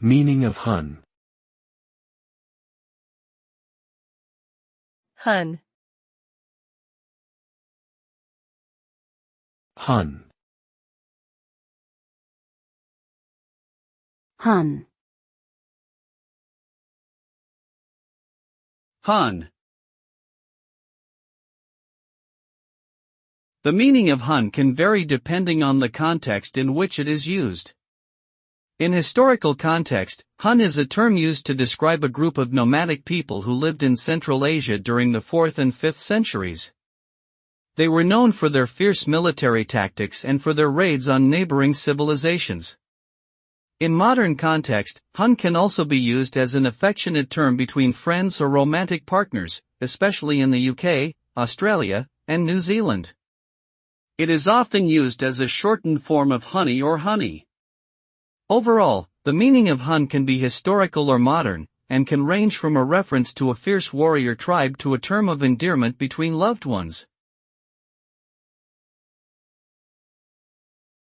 Meaning of Hun. Hun. Hun. Hun. Hun. The meaning of Hun can vary depending on the context in which it is used. In historical context, Hun is a term used to describe a group of nomadic people who lived in Central Asia during the 4th and 5th centuries. They were known for their fierce military tactics and for their raids on neighboring civilizations. In modern context, Hun can also be used as an affectionate term between friends or romantic partners, especially in the UK, Australia, and New Zealand. It is often used as a shortened form of honey or honey. Overall, the meaning of Hun can be historical or modern, and can range from a reference to a fierce warrior tribe to a term of endearment between loved ones.